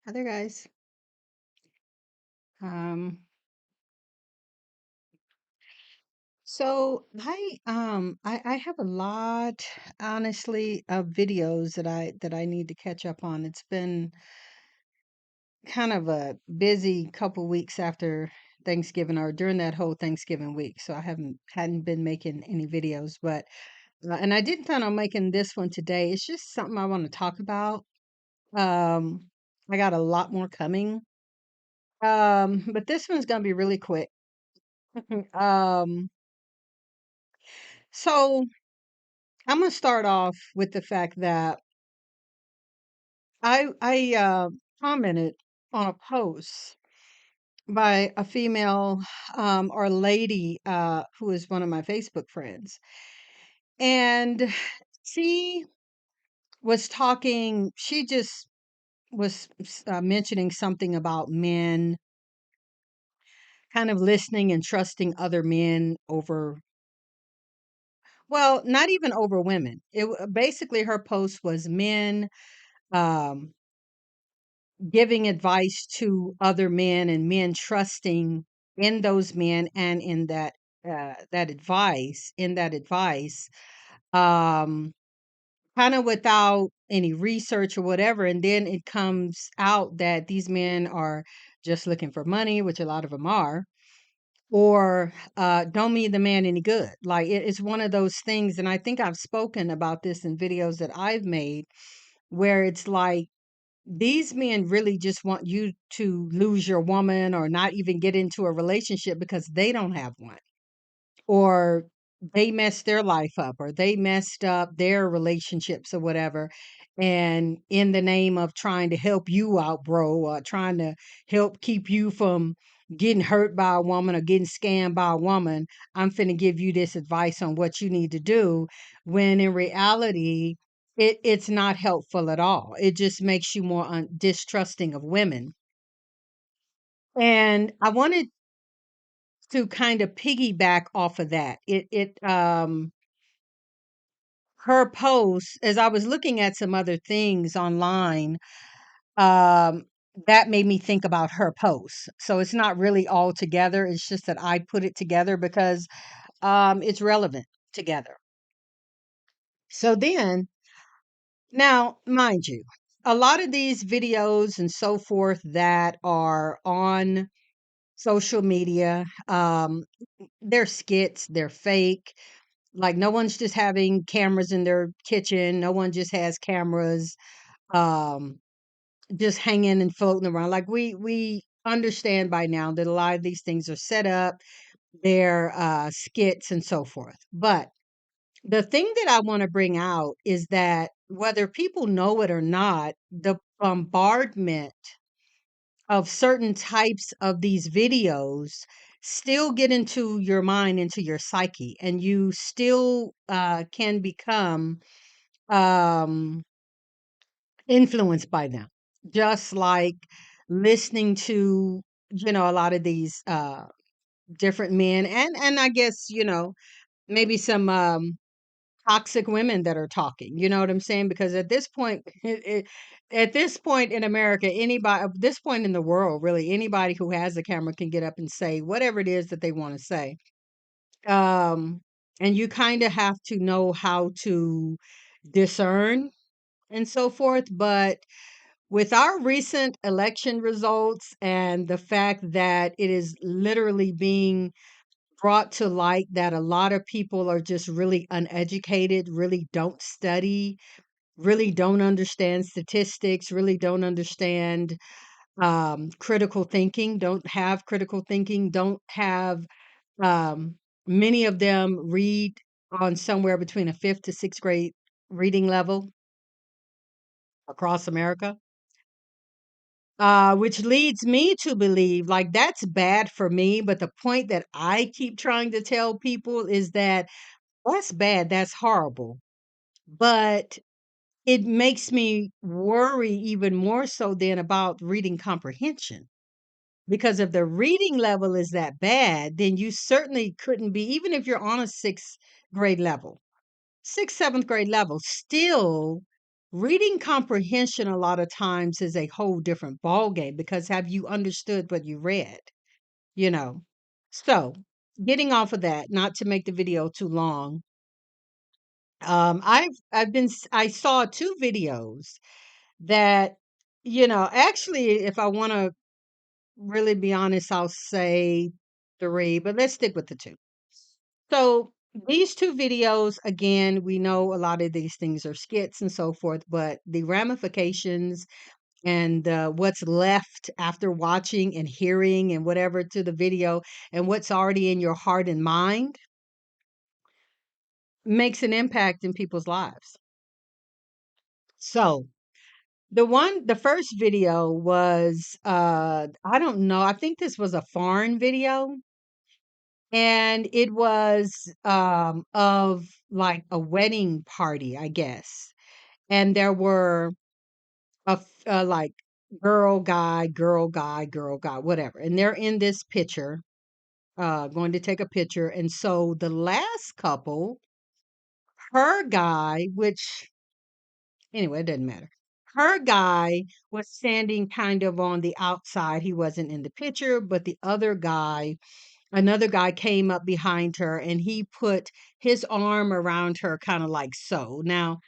Hi there, guys. Um, so I have a lot, honestly, of videos that I need to catch up on. It's been kind of a busy couple weeks after Thanksgiving or during that whole Thanksgiving week. So I hadn't been making any videos, but and I didn't plan on making this one today. It's just something I want to talk about. Um, I got a lot more coming. But this one's gonna be really quick. Um, so I'm gonna start off with the fact that I commented on a post by a female or lady who is one of my Facebook friends, and she was talking. She just was mentioning something about men, kind of listening and trusting other men over. Well, not even over women. Basically her post was men. Um, Giving advice to other men and men trusting in those men and in that advice um kind of without any research or whatever, and then it comes out that these men are just looking for money, which a lot of them are, or don't mean the man any good. Like it's one of those things, and I think I've spoken about this in videos that I've made, where it's like these men really just want you to lose your woman or not even get into a relationship because they don't have one, or they messed their life up, or they messed up their relationships or whatever. And in the name of trying to help you out, bro, or trying to help keep you from getting hurt by a woman or getting scammed by a woman, I'm finna give you this advice on what you need to do. When in reality, it's not helpful at all. It just makes you more distrusting of women. And I wanted to kind of piggyback off of that. Her post, as I was looking at some other things online, um, that made me think about her post. So it's not really all together. It's just that I put it together because it's relevant together. So then, now, mind you, a lot of these videos and so forth that are on social media, they're skits, they're fake. Like no one's just having cameras in their kitchen. No one just has cameras um just hanging and floating around. Like we understand by now that a lot of these things are set up, they're skits and so forth. But the thing that I want to bring out is that whether people know it or not, the bombardment of certain types of these videos still get into your mind, into your psyche, and you still can become um, influenced by them. Just like listening to, a lot of these different men, and I guess, maybe some toxic women that are talking. You know what I'm saying? Because at this point, at this point in America, anybody, at this point in the world, really, anybody who has a camera can get up and say whatever it is that they want to say. Um, and you kind of have to know how to discern and so forth. But with our recent election results and the fact that it is literally being brought to light that a lot of people are just really uneducated, really don't study, really don't understand statistics, really don't understand critical thinking, don't have critical thinking, don't have um, many of them read on somewhere between a fifth to sixth grade reading level across America. Which leads me to believe like that's bad for me. But the point that I keep trying to tell people is that that's bad, that's horrible. But it makes me worry even more so than about reading comprehension. Because if the reading level is that bad, then you certainly couldn't be, even if you're on a sixth grade level, sixth, seventh grade level, still Reading comprehension a lot of times is a whole different ball game because have you understood what you read? You know. So, getting off of that, not to make the video too long, I saw two videos that, actually, if I want to really be honest, I'll say three, but let's stick with the two. So these two videos, again, we know a lot of these things are skits and so forth, but the ramifications and what's left after watching and hearing and whatever to the video and what's already in your heart and mind makes an impact in people's lives. So the first video was, I don't know, I think this was a foreign video, and it was of like a wedding party, I guess. And there were like girl guy, girl guy, whatever. And they're in this picture, going to take a picture. And so the last couple, her guy, which anyway, it doesn't matter. Her guy was standing kind of on the outside. He wasn't in the picture, but the other guy, another guy came up behind her and he put his arm around her, kind of like so. Now,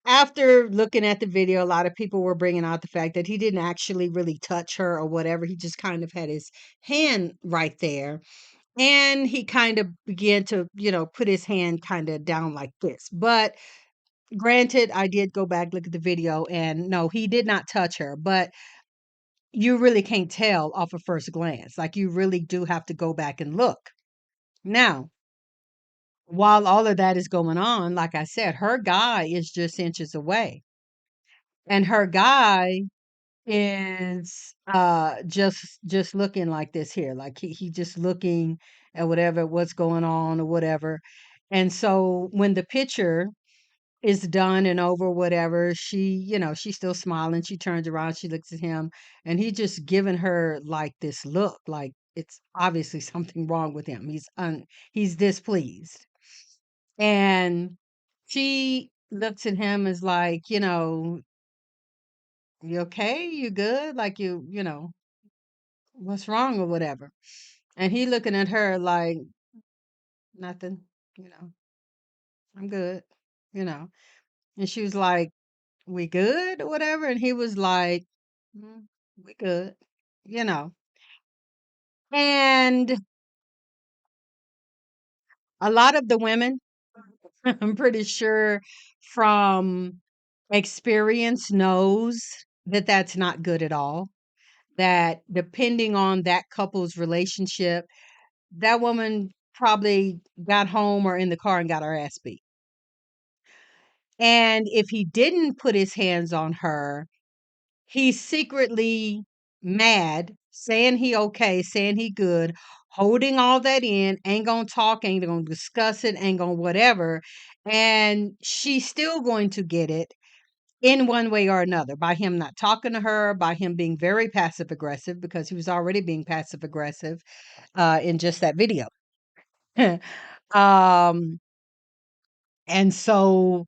after looking at the video, a lot of people were bringing out the fact that he didn't actually really touch her or whatever. He just kind of had his hand right there. And he kind of began to, put his hand kind of down like this. But granted, I did go back, look at the video, and no, he did not touch her. But you really can't tell off a first glance. Like, you really do have to go back and look. Now, while all of that is going on, like I said, her guy is just inches away. And her guy is just looking like this here. Like he just looking at what's going on or whatever. And so when the picture is done and over, whatever, she's still smiling. She turns around, she looks at him, and he just giving her like this look, like it's obviously something wrong with him. He's displeased. And she looks at him as like, you okay? You good? Like what's wrong or whatever. And he looking at her like nothing, you know, I'm good, you know. And she was like, we good or whatever. And he was like, "Mm, we good, you know. And a lot of the women, I'm pretty sure from experience knows that that's not good at all. That depending on that couple's relationship, that woman probably got home or in the car and got her ass beat. And if he didn't put his hands on her, he's secretly mad, saying he okay, saying he good, holding all that in, ain't gonna talk, ain't gonna discuss it, ain't gonna whatever. And she's still going to get it in one way or another by him not talking to her, by him being very passive aggressive because he was already being passive aggressive in just that video. um, and so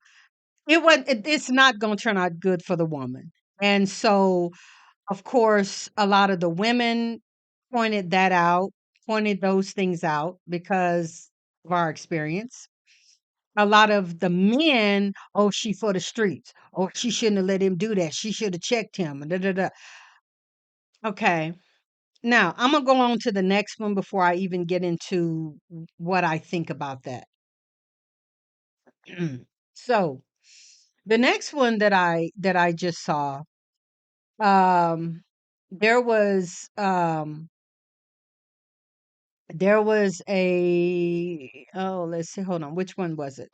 it's not going to turn out good for the woman. And so, of course, a lot of the women pointed that out, pointed those things out because of our experience. A lot of the men, oh, she for the streets. Oh, she shouldn't have let him do that. She should have checked him. Da, da, da. Okay. Now, I'm going to go on to the next one before I even get into what I think about that. So, the next one that I just saw, um, there was there was a oh, let's see, hold on, which one was it?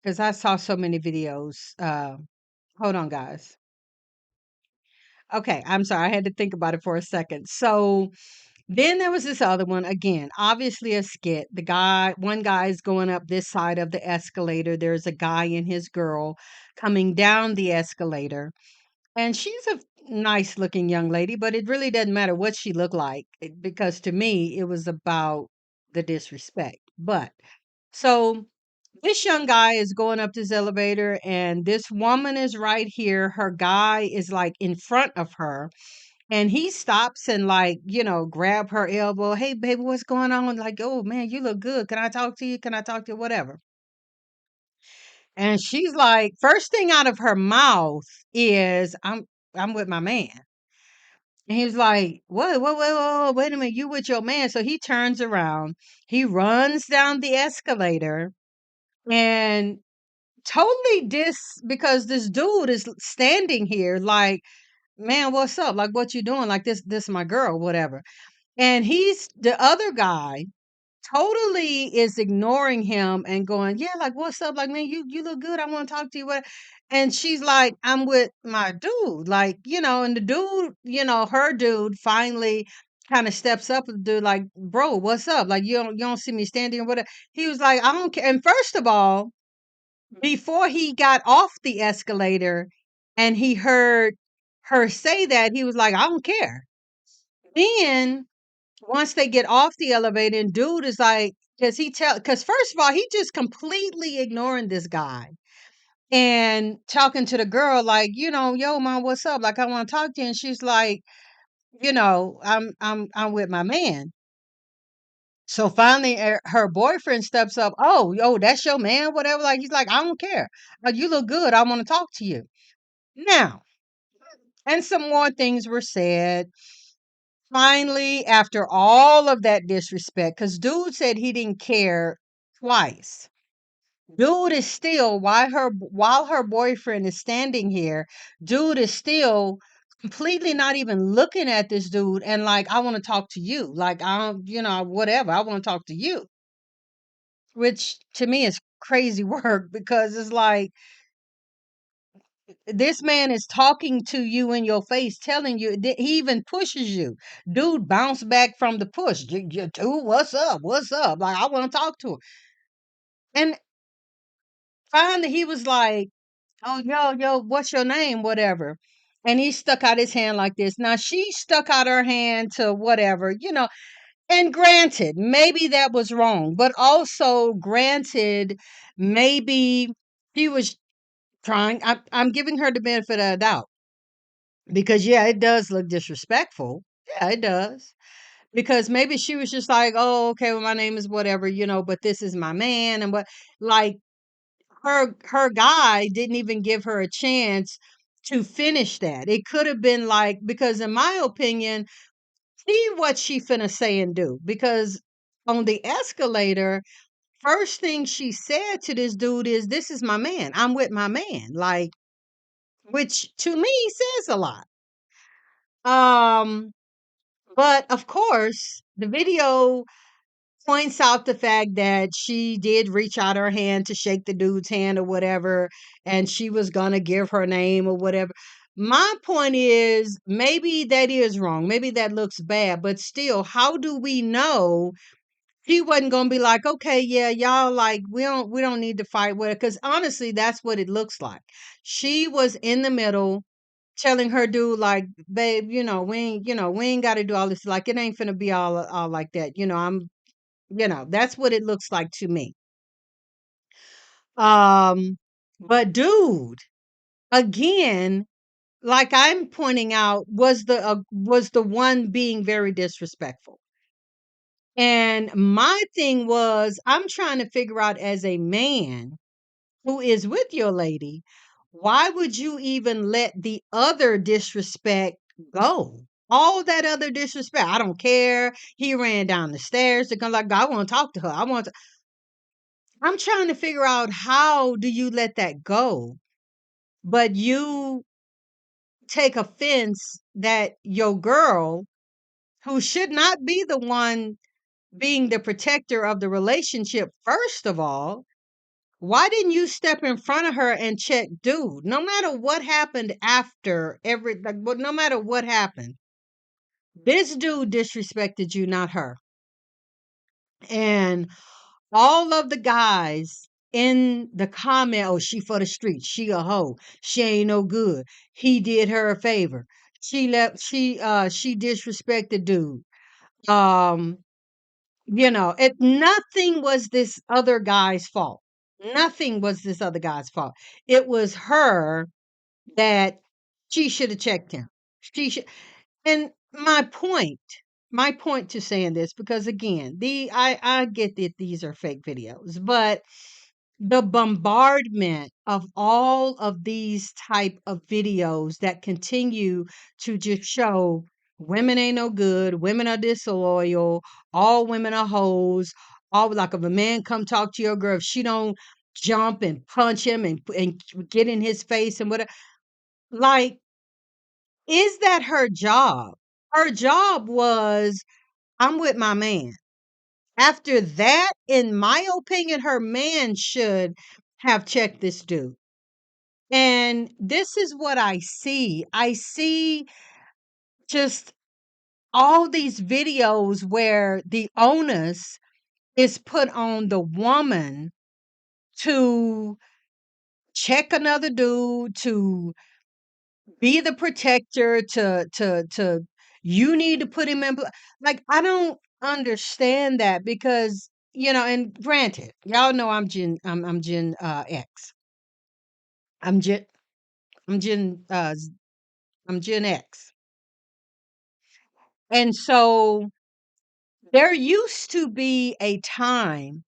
Because I saw so many videos. Hold on, guys. Okay, I'm sorry, I had to think about it for a second. So then there was this other one again, obviously a skit. One guy is going up this side of the escalator. There's a guy and his girl coming down the escalator. And she's a nice looking young lady, but it really doesn't matter what she looked like because to me, it was about the disrespect. But so This young guy is going up this elevator, and this woman is right here. Her guy is like in front of her, and he stops and like, grab her elbow. Hey, baby, what's going on? Like, oh man, you look good. Can I talk to you? Can I talk to you? Whatever. And she's like, first thing out of her mouth is, I'm with my man. And he was like, wait a minute, you with your man. So he turns around, he runs down the escalator and totally because this dude is standing here like, man, what's up? Like, what you doing? Like, this my girl, whatever. And the other guy totally is ignoring him and going, yeah, like, what's up? Like, man, you look good. I want to talk to you. What? And she's like, I'm with my dude. Like, and the dude, her dude finally kind of steps up and dude, like, bro, what's up? Like, you don't see me standing or whatever. He was like, I don't care. And first of all, before he got off the escalator and he heard her say that, he was like, I don't care. Then once they get off the elevator, and dude is like, because first of all, he just completely ignoring this guy and talking to the girl like, yo, mom, what's up? Like, I want to talk to you. And she's like, I'm with my man. So finally, her boyfriend steps up. Oh, yo, that's your man, whatever. Like, he's like, I don't care. Like, you look good. I want to talk to you now. And some more things were said. Finally, after all of that disrespect, because dude said he didn't care twice. Dude is still while her boyfriend is standing here, dude is still completely not even looking at this dude and like, I want to talk to you. Like, I don't, whatever. I want to talk to you. Which to me is crazy work because it's like this man is talking to you in your face, telling you he even pushes you. Dude bounced back from the push. Dude, what's up? What's up? Like, I want to talk to him. And finally he was like, oh, yo, what's your name? Whatever. And he stuck out his hand like this. Now she stuck out her hand to whatever, and granted, maybe that was wrong, but also granted, maybe he was trying. I'm giving her the benefit of the doubt. Because yeah, it does look disrespectful. Yeah, it does. Because maybe she was just like, "Oh, okay, well my name is whatever, but this is my man." And what like her guy didn't even give her a chance to finish that. It could have been like, because in my opinion, see what she finna say and do. Because on the escalator, first thing she said to this dude is, "This is my man. I'm with my man." Like, which to me says a lot. Um But of course, the video points out the fact that she did reach out her hand to shake the dude's hand or whatever, and she was gonna give her name or whatever. My point is, maybe that is wrong. Maybe that looks bad, but still, how do we know she wasn't gonna be like, okay, yeah, y'all like we don't need to fight with it? Because honestly, that's what it looks like. She was in the middle telling her dude like, babe, we ain't got to do all this. Like, it ain't finna be all like that. That's what it looks like to me. Um, but dude, again, like I'm pointing out, was the one being very disrespectful. And my thing was, I'm trying to figure out as a man who is with your lady, why would you even let the other disrespect go? All that other disrespect. I don't care. He ran down the stairs to come like, I want to talk to her. I'm trying to figure out, how do you let that go? But you take offense that your girl, who should not be the one being the protector of the relationship, first of all, why didn't you step in front of her and check, dude? No matter what happened after no matter what happened, this dude disrespected you, not her. And all of the guys in the comment, oh, she for the streets, she a hoe, she ain't no good. He did her a favor. She disrespected dude. Um, nothing was this other guy's fault. Nothing was this other guy's fault. It was her that she should have checked him. She should. And my point to saying this, because again, I get that these are fake videos, but the bombardment of all of these type of videos that continue to just show women ain't no good, women are disloyal, all women are hoes, all like if a man come talk to your girl, if she don't jump and punch him and get in his face and whatever, like, is that her job? Her job was, I'm with my man. After that, in my opinion, her man should have checked this dude. And this is what I see. I see just all these videos where the onus is put on the woman to check another dude, to be the protector, to you need to put him in like, I don't understand that because, and granted, y'all know I'm Gen X. I'm Gen I'm Gen I'm Gen X. And so there used to be a time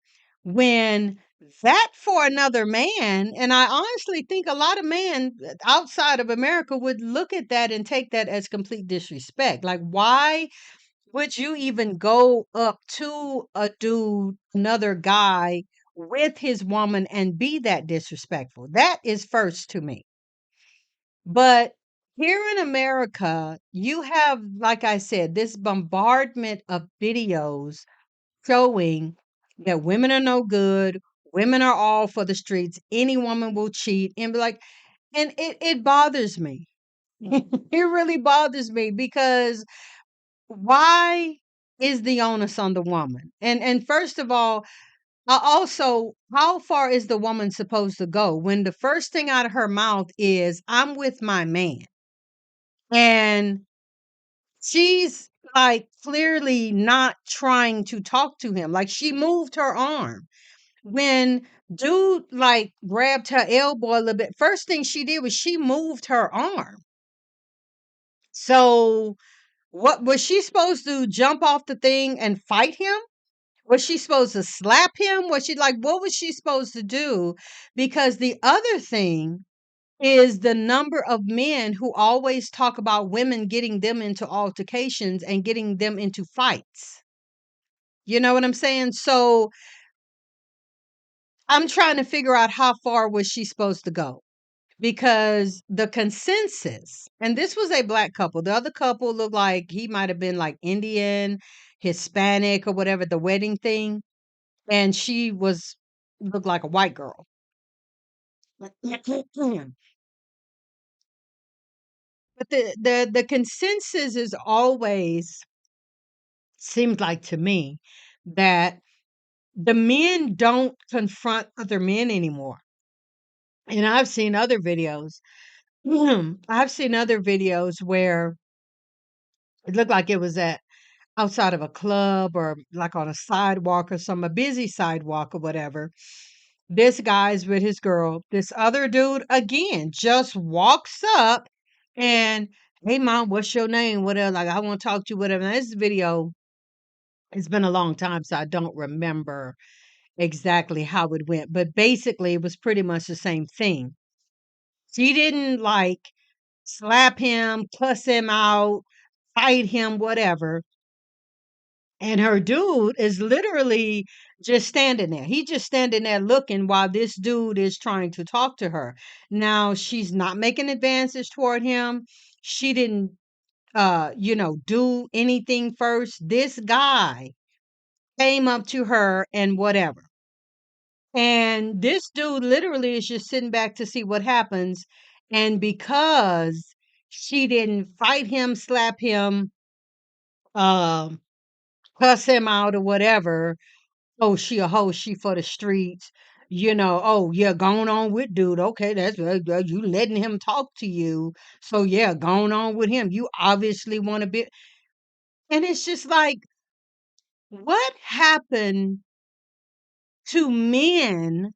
when that for another man, and I honestly think a lot of men outside of America would look at that and take that as complete disrespect. Like, why would you even go up to a dude, another guy with his woman and be that disrespectful? That is first to me. But here in America, you have, like I said, this bombardment of videos showing that women are no good, women are all for the streets, any woman will cheat, and be like, and it bothers me. It really bothers me because why is the onus on the woman? And first of all, also, how far is the woman supposed to go when the first thing out of her mouth is, I'm with my man? And she's like clearly not trying to talk to him. Like she moved her arm. When dude like grabbed her elbow a little bit, first thing she did was she moved her arm. So what was she supposed to jump off the thing and fight him? Was she supposed to slap him? Was she like, what was she supposed to do? Because the other thing is the number of men who always talk about women getting them into altercations and getting them into fights. You know what I'm saying? So I'm trying to figure out how far was she supposed to go because the consensus, and this was a black couple. The other couple looked like he might have been like Indian, Hispanic, or whatever, the wedding thing. And she was looked like a white girl. But the consensus is always seems like to me that the men don't confront other men anymore. And I've seen other videos. I've seen other videos where it looked like it was at outside of a club or like on a sidewalk or some a busy sidewalk or whatever. This guy's with his girl. This other dude again just walks up and, hey mom, what's your name? Whatever, like I want to talk to you, whatever. Now, this video, it's been a long time, so I don't remember exactly how it went. But basically it was pretty much the same thing. She didn't like slap him, cuss him out, fight him, whatever. And her dude is literally just standing there. He just standing there looking while this dude is trying to talk to her. Now she's not making advances toward him. She didn't do anything first. This guy came up to her and whatever. And this dude literally is just sitting back to see what happens. And because she didn't fight him, slap him, um, cuss him out or whatever, oh, she a hoe, she for the streets. Oh yeah, going on with dude. Okay, that's you letting him talk to you. So yeah, going on with him. You obviously want to be, and it's just like, what happened to men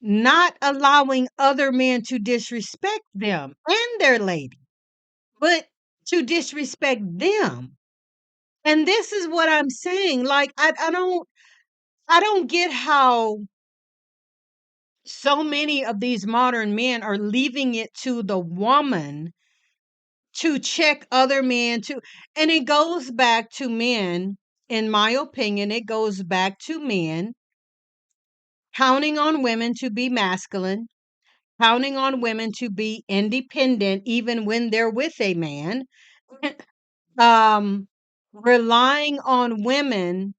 not allowing other men to disrespect them and their lady, but to disrespect them. And this is what I'm saying. Like, I don't get how so many of these modern men are leaving it to the woman to check other men to, and it goes back to men, in my opinion, it goes back to men counting on women to be masculine, counting on women to be independent even when they're with a man, um, relying on women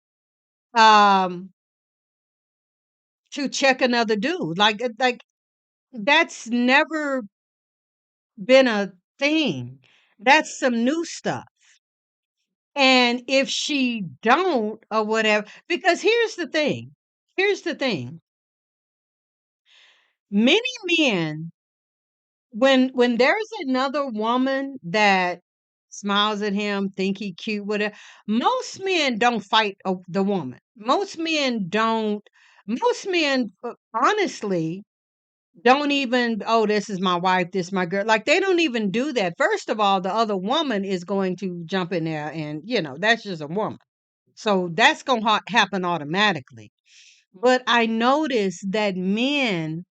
um, to check another dude. Like that's never been a thing. That's some new stuff. And if she don't or whatever, because here's the thing. Many men, when there's another woman that smiles at him, think he cute, whatever, most men don't fight the woman. Most men, honestly, don't even, oh, this is my wife, this is my girl. Like they don't even do that. First of all, the other woman is going to jump in there and, that's just a woman. So that's going to happen automatically. But I notice that men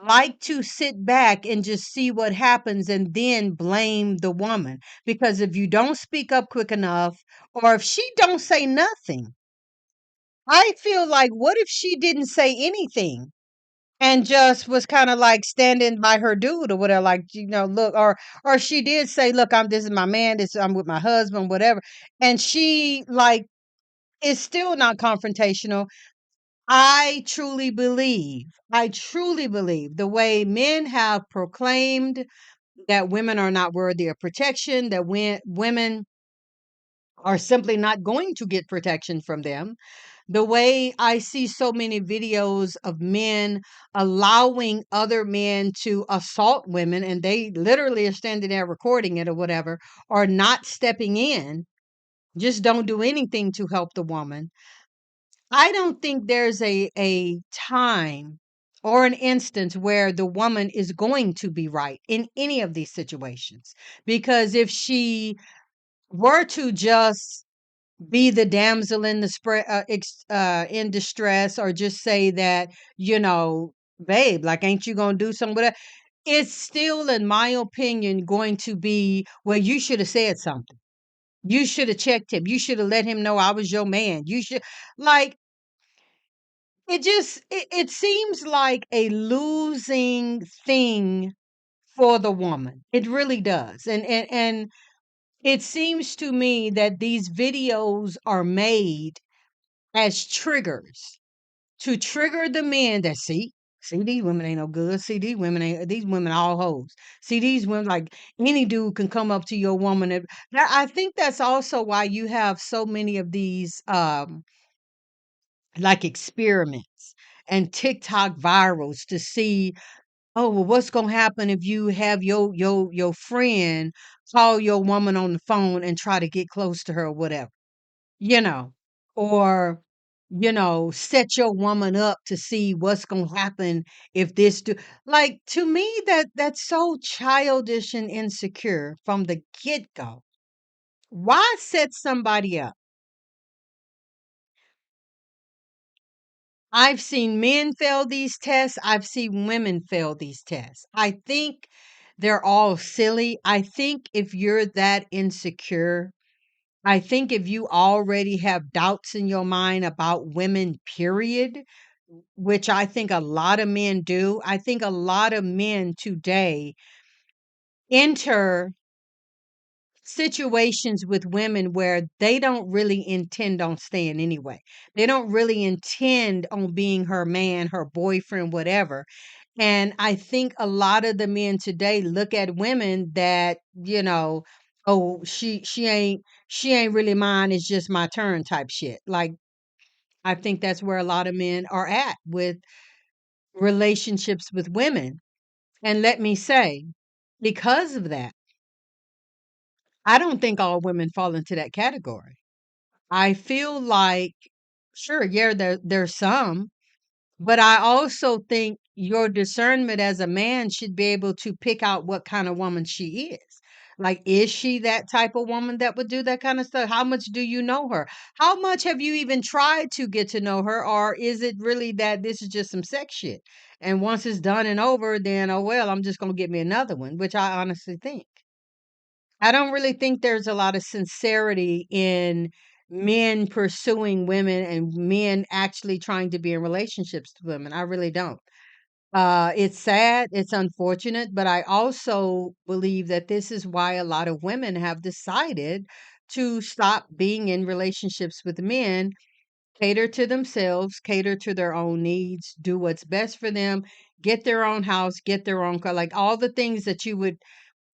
like to sit back and just see what happens and then blame the woman, because if you don't speak up quick enough or if she don't say nothing, I feel like, what if she didn't say anything and just was kind of like standing by her dude or whatever, like, look, or she did say, look, this is my man, I'm with my husband, whatever, and she like is still not confrontational. I truly believe the way men have proclaimed that women are not worthy of protection, that women are simply not going to get protection from them. The way I see so many videos of men allowing other men to assault women, and they literally are standing there recording it or whatever, or not stepping in, just don't do anything to help the woman. I don't think there's a time or an instance where the woman is going to be right in any of these situations. Because if she were to just be the damsel in the in distress, or just say that, babe, like, ain't you gonna do something with it? It's still, in my opinion, going to be, well, you should have said something. You should have checked him. You should have let him know I was your man. You should, like, it seems like a losing thing for the woman. It really does. And it seems to me that these videos are made as triggers to trigger the men that see these women ain't no good. See these women all hoes. See these women, like, any dude can come up to your woman. I think that's also why you have so many of these like experiments and TikTok virals to see, oh, well, what's gonna happen if you have your friend call your woman on the phone and try to get close to her or whatever, you know, or set your woman up to see what's gonna happen if this do, like, to me, that's so childish and insecure from the get-go. Why set somebody up? I've seen men fail these tests. I've seen women fail these tests. I think they're all silly. I think if you're that insecure, I think if you already have doubts in your mind about women, period, which I think a lot of men do, I think a lot of men today enter situations with women where they don't really intend on staying anyway. They don't really intend on being her man, her boyfriend, whatever. And I think a lot of the men today look at women that, oh, she ain't really mine, it's just my turn type shit. Like, I think that's where a lot of men are at with relationships with women. And let me say, because of that, I don't think all women fall into that category. I feel like, sure, yeah, there's some, But I also think your discernment as a man should be able to pick out what kind of woman she is. Like, is she that type of woman that would do that kind of stuff? How much do you know her? How much have you even tried to get to know her? Or is it really that this is just some sex shit? And once it's done and over, then, oh, well, I'm just going to get me another one, which I honestly think. I don't really think there's a lot of sincerity in men pursuing women and men actually trying to be in relationships with women. I really don't. It's sad, it's unfortunate, but I also believe that this is why a lot of women have decided to stop being in relationships with men, cater to themselves, cater to their own needs, do what's best for them, get their own house, get their own car, like all the things that you would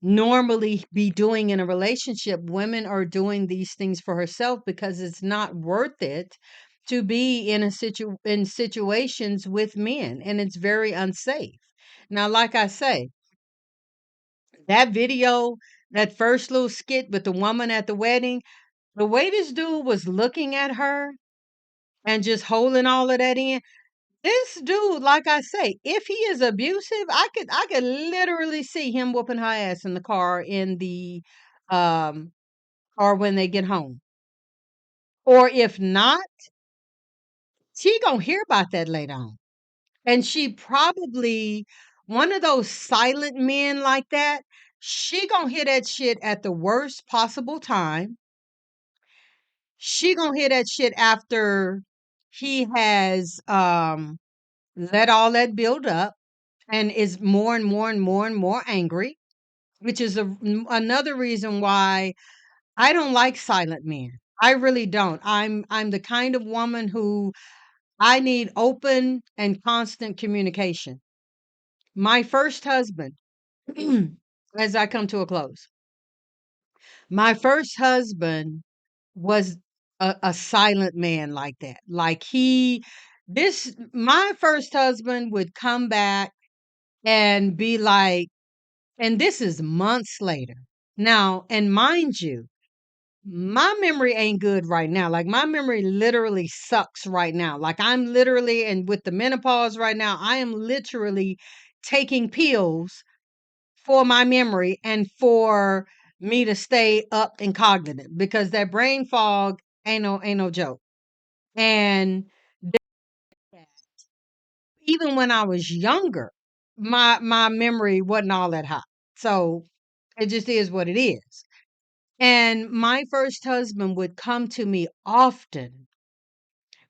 normally be doing in a relationship. Women are doing these things for herself because it's not worth it to be in in situations with men, and it's very unsafe. Now, like I say, that video, that first little skit with the woman at the wedding, the way this dude was looking at her and just holding all of that in, this dude, like I say, if he is abusive, I could literally see him whooping her ass in the car in the um car when they get home. Or if not, she gonna hear about that later on. And she probably one of those silent men like that, she gonna hear that shit at the worst possible time. She gonna hear that shit after he has let all that build up and is more and more and more and more angry, which is another reason why I don't like silent men. I really don't. I'm the kind of woman who I need open and constant communication. My first husband, as I come to a close, my first husband was a silent man like that. Like my first husband would come back and be like, and this is months later. Now, and mind you, my memory ain't good right now. Like my memory literally sucks right now. Like I'm literally, and with the menopause right now, I am literally taking pills for my memory and for me to stay up and cognitive because that brain fog ain't no joke. And even when I was younger, my memory wasn't all that hot. So it just is what it is. And my first husband would come to me often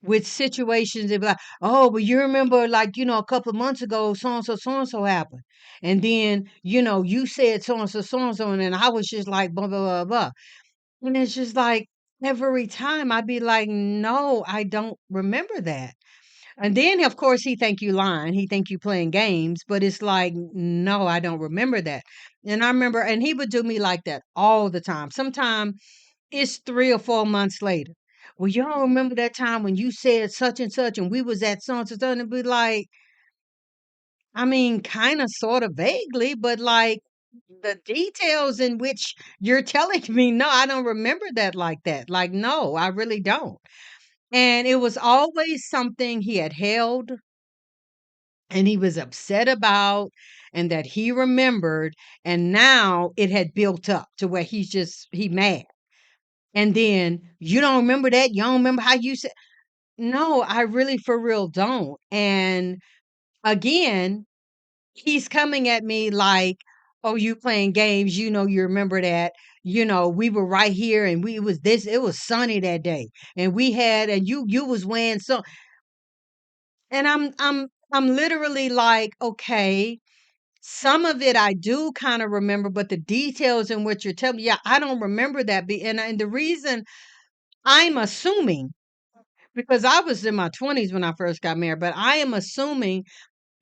with situations. They'd be like, "Oh, but you remember, like, a couple of months ago, so and so happened. And then, you said so and so. And then I was just like, blah, blah, blah, blah." And it's just like every time I'd be like, no, I don't remember that. And then, of course, he think you lying. He think you playing games, but it's like, no, I don't remember that. And I remember, and he would do me like that all the time. Sometimes it's 3 or 4 months later. "Well, you don't remember that time when you said such and such and we was at so and so," and it'd be like, I mean, kinda sorta vaguely, but, like, the details in which you're telling me, no, I don't remember that like that. Like, no, I really don't. And it was always something he had held and he was upset about and that he remembered, and now it had built up to where he mad. And then, "You don't remember that? You don't remember how you said." No, I really for real don't. And again, he's coming at me like, "Oh, you playing games, you remember that. We were right here and it was sunny that day. And we had and you was wearing so." And I'm literally like, "Okay, some of it I do kind of remember, but the details in what you're telling me, yeah, I don't remember that." And the reason I'm assuming, because I was in my 20s when I first got married, but I am assuming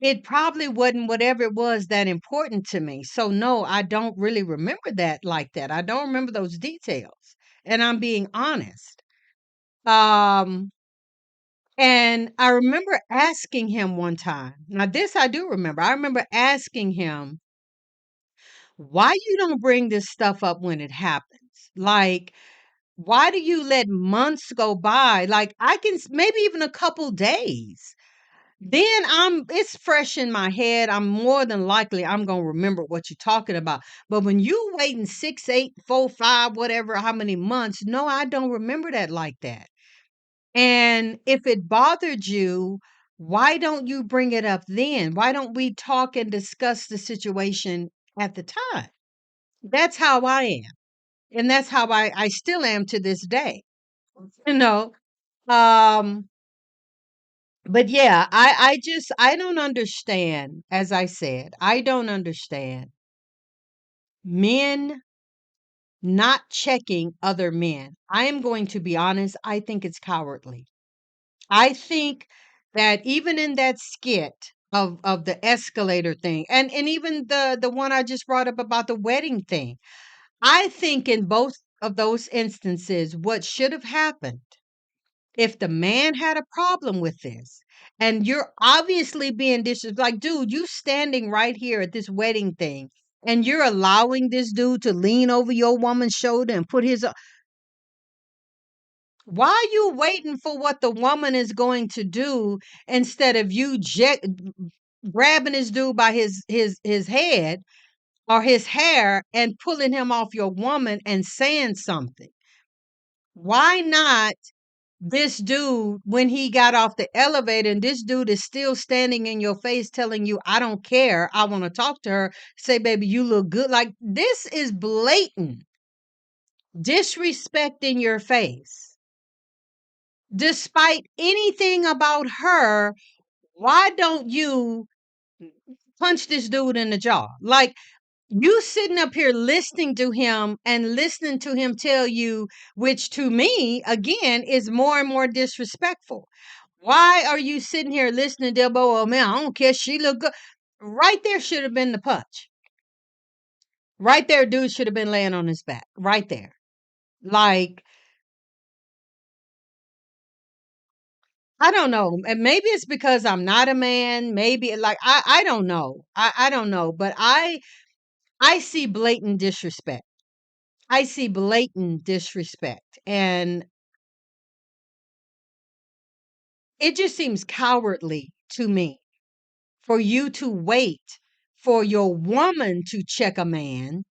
it probably wasn't whatever it was that important to me. So no, I don't really remember that like that. I don't remember those details. And I'm being honest. Um and I remember asking him one time. Now this I do remember. I remember asking him, "Why you don't bring this stuff up when it happens? Like, why do you let months go by? Like I can maybe even a couple days. then it's fresh in my head. I'm more than likely I'm gonna remember what you're talking about. But when you waiting 6, 8, 4, 5, whatever, how many months, no, I don't remember that like that. And if it bothered you, why don't you bring it up then? Why don't we talk and discuss the situation at the time? That's how I am. And that's how I still am to this day. You know? Um, but yeah, I don't understand, as I said, I don't understand men not checking other men. I am going to be honest, I think it's cowardly. I think that even in that skit of the escalator thing, and even the one I just brought up about the wedding thing, I think in both of those instances, what should have happened if the man had a problem with this, and you're obviously being disrespectful, like, dude, you standing right here at this wedding thing, and you're allowing this dude to lean over your woman's shoulder and put his. Why are you waiting for what the woman is going to do instead of you grabbing this dude by his head or his hair and pulling him off your woman and saying something? Why not this dude, when he got off the elevator and this dude is still standing in your face telling you, I don't care, I want to talk to her, say, baby, you look good. Like, this is blatant disrespect in your face. Despite anything about her, why don't you punch this dude in the jaw? Like, you sitting up here listening to him and listening to him tell you, which to me, again, is more and more disrespectful. Why are you sitting here listening to Delbo? Oh man, I don't care. She look good. Right there should have been the punch. Right there, dude should have been laying on his back. Right there. Like, I don't know. And maybe it's because I'm not a man. Maybe like I don't know. I don't know. But I see blatant disrespect. I see blatant disrespect. And it just seems cowardly to me for you to wait for your woman to check a man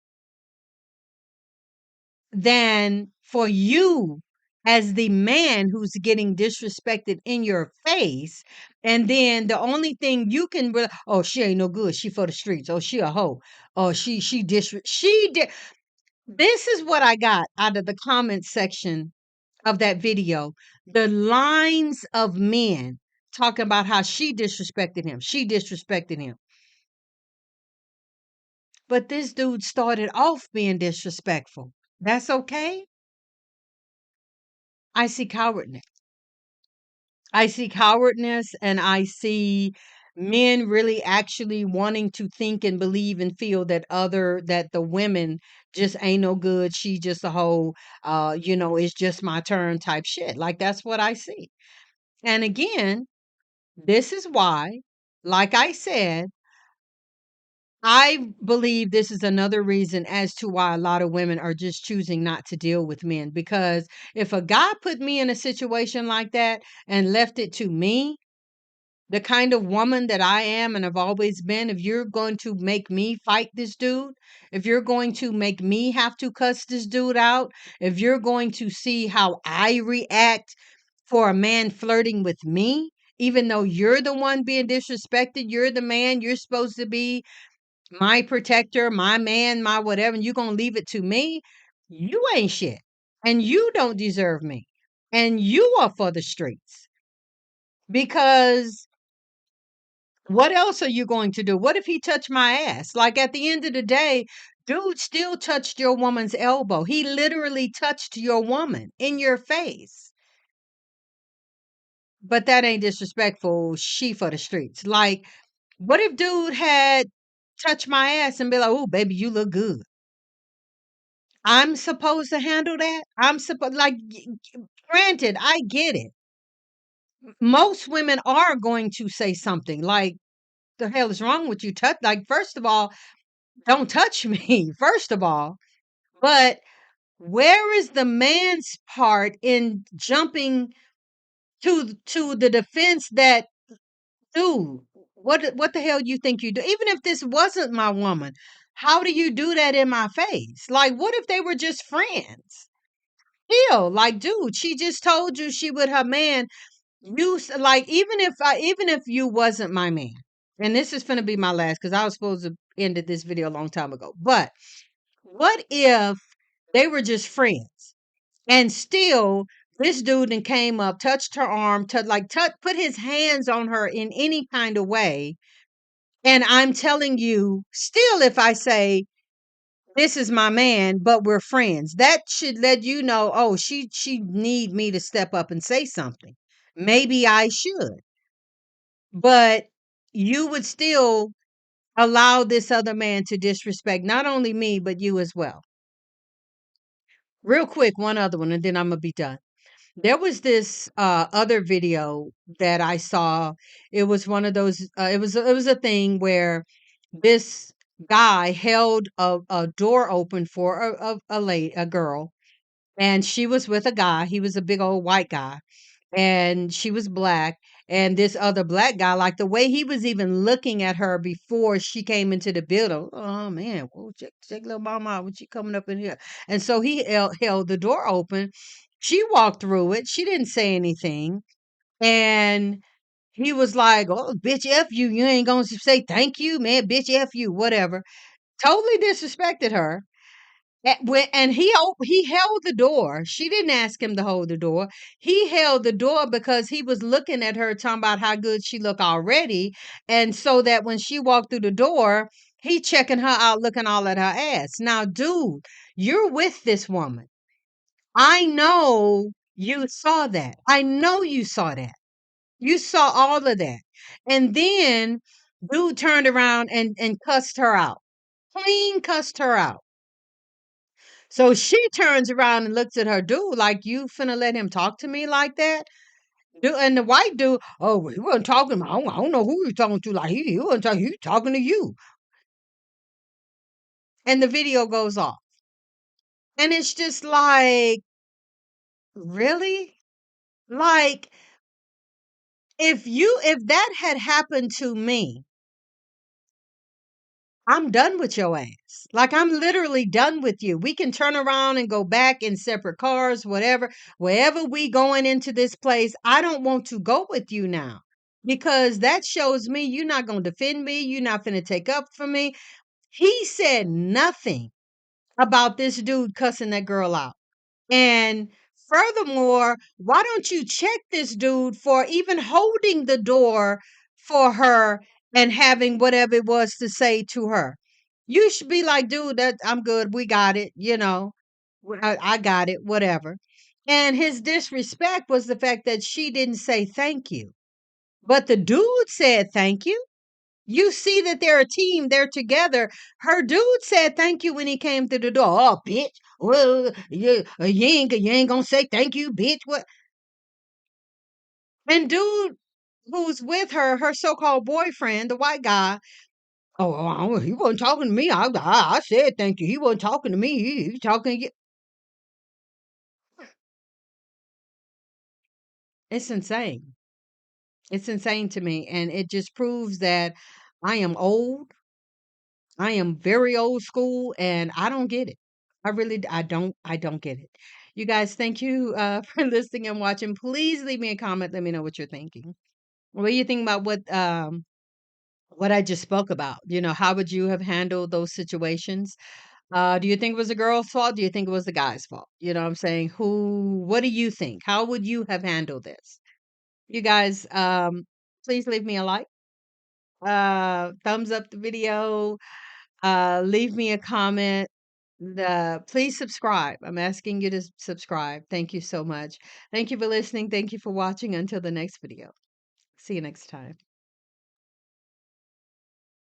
than for you as the man who's getting disrespected in your face. And then the only thing you can oh, she ain't no good. She for the streets. Oh, she a hoe. Oh, she did. This is what I got out of the comment section of that video. The lines of men talking about how she disrespected him. She disrespected him. But this dude started off being disrespectful. That's okay. I see cowardness. I see cowardness and I see men really actually wanting to think and believe and feel that the women just ain't no good. She just a whole it's just my turn type shit. Like, that's what I see. And again, this is why, like I said, I believe this is another reason as to why a lot of women are just choosing not to deal with men. Because if a guy put me in a situation like that and left it to me, the kind of woman that I am and have always been, if you're going to make me fight this dude, if you're going to make me have to cuss this dude out, if you're going to see how I react for a man flirting with me, even though you're the one being disrespected, you're the man, you're supposed to be my protector, my man, my whatever, and you're going to leave it to me, you ain't shit. And you don't deserve me. And you are for the streets. Because what else are you going to do? What if he touched my ass? Like, at the end of the day, dude still touched your woman's elbow. He literally touched your woman in your face. But that ain't disrespectful. She for the streets. Like, what if dude had touched my ass and be like, oh, baby, you look good? I'm supposed to handle that? I'm supposed, like, granted, I get it. Most women are going to say something like, the hell is wrong with you? Touch, like, first of all, don't touch me, first of all. But where is the man's part in jumping to the defense that Dude, what the hell you think you do? Even if this wasn't my woman, how do you do that in my face? Like, what if they were just friends? Still, like, dude, she just told you she with her man. Like, even if you wasn't my man, and this is gonna be my last because I was supposed to ended this video a long time ago. But what if they were just friends and still this dude then came up, touched her arm, put his hands on her in any kind of way. And I'm telling you, still, if I say this is my man, but we're friends, that should let you know, oh, she need me to step up and say something. Maybe I should, but you would still allow this other man to disrespect not only me, but you as well. Real quick, one other one, and then I'm gonna be done. There was this other video that I saw. It was one of those. It was a thing where this guy held a door open for a girl, and she was with a guy. He was a big old white guy, and she was black. And this other black guy, like the way he was even looking at her before she came into the building. Oh man, whoa, check little mama out when she coming up in here. And so he held the door open. She walked through it. She didn't say anything. And he was like, "Oh, bitch, F you. You ain't gonna say thank you, man. Bitch, F you, whatever." Totally disrespected her. And he held the door. She didn't ask him to hold the door. He held the door because he was looking at her, talking about how good she looked already, and so that when she walked through the door, he checking her out, looking all at her ass. Now, dude, you're with this woman. I know you saw that. I know you saw that. You saw all of that, and then dude turned around and cussed her out. Clean cussed her out. So she turns around and looks at her dude like, you finna let him talk to me like that? Dude, and the white dude, oh, well, he wasn't talking. I don't know who he was talking to. Like he wasn't talking. He was talking to you. And the video goes off, and it's just like, really? Like if that had happened to me, I'm done with your ass. Like I'm literally done with you. We can turn around and go back in separate cars, whatever. Wherever we going into this place, I don't want to go with you now. Because that shows me you're not going to defend me. You're not going to take up for me. He said nothing about this dude cussing that girl out. And furthermore, why don't you check this dude for even holding the door for her and having whatever it was to say to her? You should be like, dude, that I'm good. We got it. I got it. Whatever. And his disrespect was the fact that she didn't say thank you. But the dude said thank you. You see that they're a team, they're together. Her dude said thank you when he came through the door. Oh, bitch. Well, you ain't gonna say thank you, bitch. What? And dude who's with her, her so-called boyfriend, the white guy, oh, he wasn't talking to me. I said thank you. He wasn't talking to me. He talking to you. It's insane. It's insane to me. And it just proves that I am old. I am very old school and I don't get it. I don't get it. You guys, thank you for listening and watching. Please leave me a comment. Let me know what you're thinking. What do you think about what I just spoke about? How would you have handled those situations? Do you think it was the girl's fault? Do you think it was the guy's fault? You know what I'm saying? What do you think? How would you have handled this? You guys, please leave me a like. Thumbs up the video. Leave me a comment. Please subscribe. I'm asking you to subscribe. Thank you so much. Thank you for listening. Thank you for watching. Until the next video. See you next time.